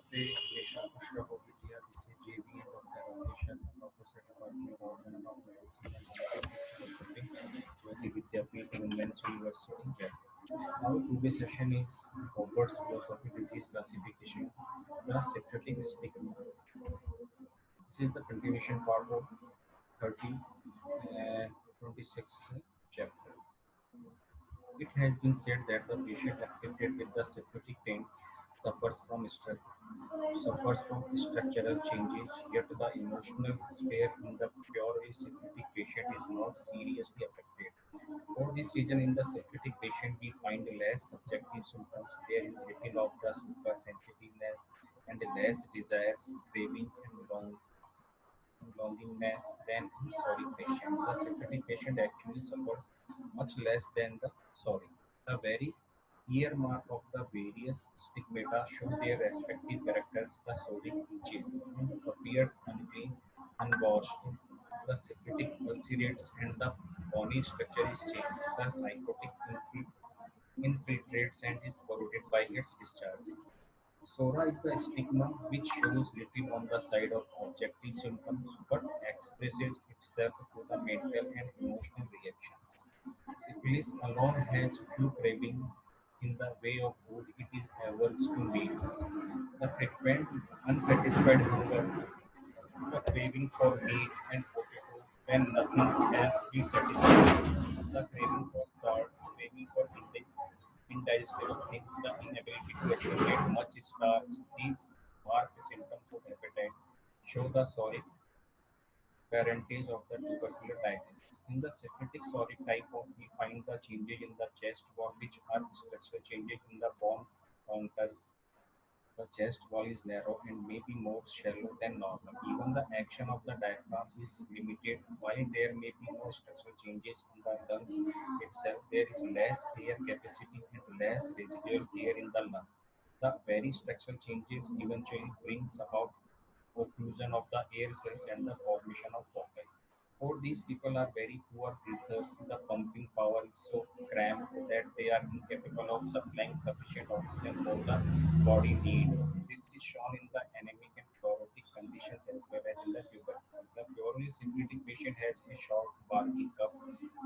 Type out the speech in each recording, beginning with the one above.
Namaste, Desha Pushpavidya. This is JB and Dr. Rakesh, Professor Department of General Medicine and Homeopathic Vedi Vidyapeeth, Women's University, Jaipur. Our today's session is Howard's philosophy disease classification, the syphilitic stigma. This is the continuation part of 30 and 26 chapter. It has been said that the patient afflicted with the syphilitic pain suffers from suffers from structural changes, yet the emotional sphere in the purely syphilitic patient is not seriously affected. For this reason, in the syphilitic patient, we find less subjective symptoms. There is little of the supersensitiveness and less desires, craving, and longingness than in sorry patient. The syphilitic patient actually suffers much less than the sorry. The very earmark of the various stigmata show their respective characters. The sodic itches and appears unclean, unwashed. The syphilitic ulcerates and the bony structure is changed. The psychotic infiltrates and is corroded by its discharges. Sora is the stigma which shows little on the side of objective symptoms but expresses itself through the mental and emotional reactions. Syphilis alone has few craving in the way of food it is averse to meats. The frequent unsatisfied hunger, the craving for meat and potato when nothing else is satisfied, the craving for salt, craving for indigestible things, the inability to assimilate much starch, these mark the symptoms of appetite, show the sorry parentage of the tubercular diathesis. In the syphilitic sorry type of, we find the changes in the chest wall which are structural changes in the bone counters. The chest wall is narrow and may be more shallow than normal. Even the action of the diaphragm is limited. While there may be no structural changes in the lungs itself, there is less air capacity and less residual air in the lung. The very structural changes eventually brings about occlusion of the air cells and the formation of foci. For these people are very poor breathers. The pumping power is so cramped that they are incapable of supplying sufficient oxygen for the body needs. This is shown in the anemic and chlorotic conditions as well as in the tuberculosis. The purely syphilitic patient has a short barky cup.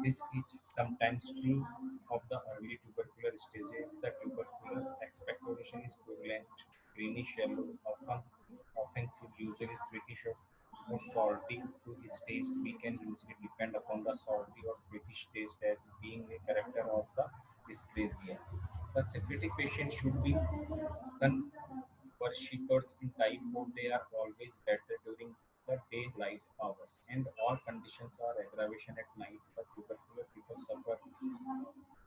This is sometimes true of the early tubercular stages. The tubercular expectoration is purulent, greenish yellow, often offensive, usually sweetish or salty. To his taste, we can usually depend upon the salty or sweetish taste as being a character of the dyscrasia. The syphilitic patient should be sun worshippers in type 4. They are always better during the daylight hours, and all conditions are aggravation at night. The tubercular people suffer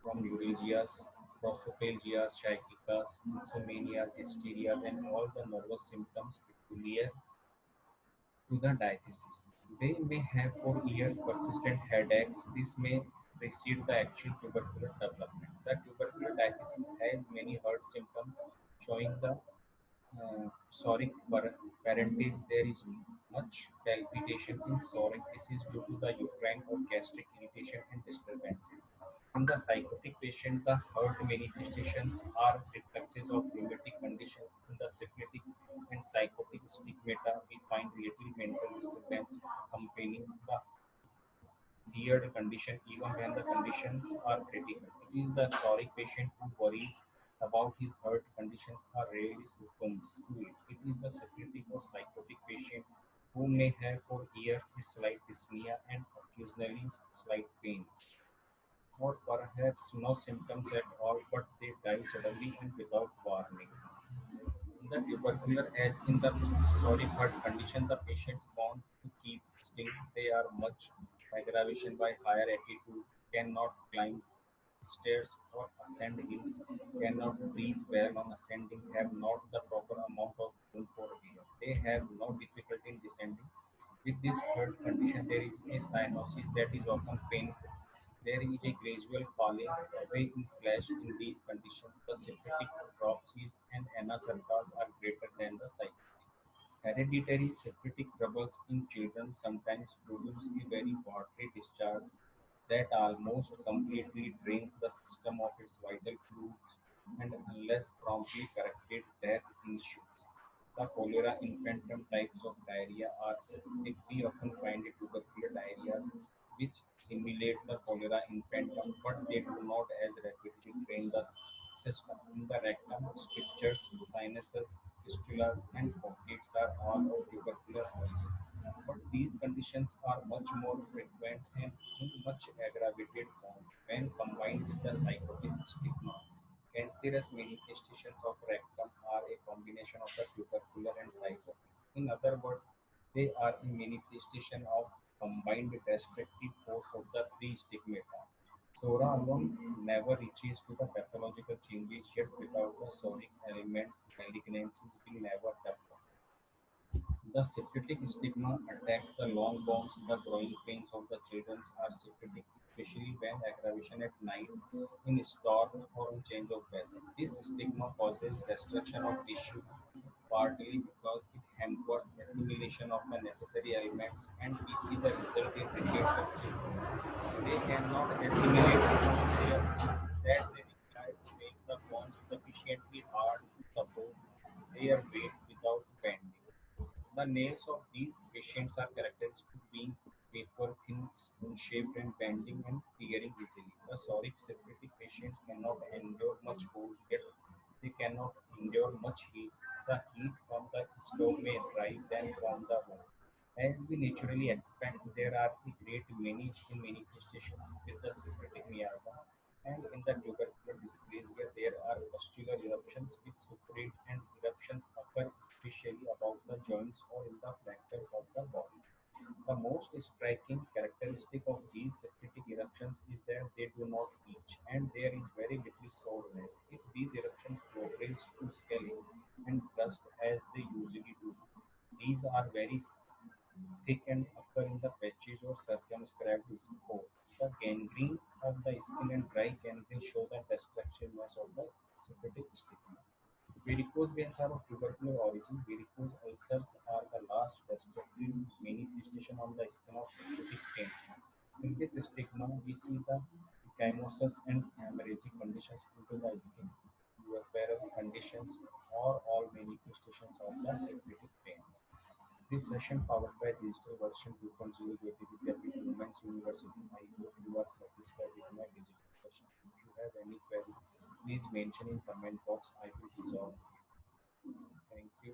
from neuralgias, prosopagmias, psychicas, insomnias, hysterias, and all the nervous symptoms peculiar to the diathesis. They may have for years persistent headaches. This may precede the actual tubercular development. The tubercular diathesis has many heart symptoms showing the parentage. There is much palpitation in soric. This is due to the uterine or gastric irritation and disturbances. In the psychotic patient, the heart manifestations are reflexes of rheumatic conditions. In the syphilitic and psychotic stigmata, we find little mental disturbance accompanying the weird condition even when the conditions are critical. It is the sorry patient who worries about his heart conditions or rarely succumbs to it. It is the syphilitic or psychotic patient who may have for years a slight dyspnea and occasionally slight pains, or perhaps no symptoms at all, but they die suddenly and without warning. In the tubercular, as in the sorry heart condition, the patients want to keep still. They are much aggravation by higher altitude, cannot climb stairs or ascend hills, cannot breathe well on ascending, have not the proper amount of room for air. They have no difficulty in descending. With this heart condition, there is a cyanosis that is often painful. There is a gradual falling away in flesh in these conditions. The syphilitic dropsies and anasarcas are greater than the psychotic. Hereditary syphilitic troubles in children sometimes produce a very watery discharge that almost completely drains the system of its vital fluids and unless promptly corrected, death ensues. We often find a tubercular diarrhea which simulate the cholera infantum, but they do not as rapidly drain the system. In the rectum, strictures, sinuses, fistulas, and pockets are all of tubercular origin. But these conditions are much more frequent and in much aggravated form when combined with the psychotic stigma. Cancerous manifestations of rectum are a combination of the tubercular and psychotic. In other words, they are a manifestation of combined destructive force of the three stigmata. Sora alone never reaches to the pathological changes, yet without the soric elements, malignancies will never develop. The syphilitic stigma attacks the long bones. The growing pains of the children are syphilitic, especially when aggravation at night, in storms, or in change of weather. This stigma causes destruction of tissue, partly because it hampers assimilation of the necessary elements, and we see the result in rickets of children. They cannot assimilate their that they require to make the bones sufficiently hard to support their weight without bending. The nails of these patients are characteristic being paper thin, spoon shaped and bending and tearing easily. The psoriatic syphilitic patients cannot endure much cold, yet they cannot endure much heat. The heat from the stove may drive them from the wall. As we naturally expect, there are a great many skin manifestations with the syphilitic miasma, and in the tubercular dysplasia, there are pustular eruptions with suffrate, and eruptions occur especially above the joints or in the flexors of the body. The most striking characteristic of these syphilitic eruptions is that they do not itch, and there is very little soreness. If these eruptions progress to scale and crust as they usually do, these are very thick and occur in the patches or circumscribed spots. The gangrene of the skin and dry gangrene show the destructiveness of the syphilitic stigma. Varicose veins are of tubercular origin. Varicose ulcers are the last destructive manifestation on the skin of syphilitic vein. In this stigma, we see the ecchymosis and hemorrhagic conditions into the skin, puerperal conditions, or all manifestations of the syphilitic vein. This session powered by digital version 2.0 Jyoti with Women's University. I hope you are satisfied with my digital session. If you have any query, please mention in comment box. I will resolve. Thank you.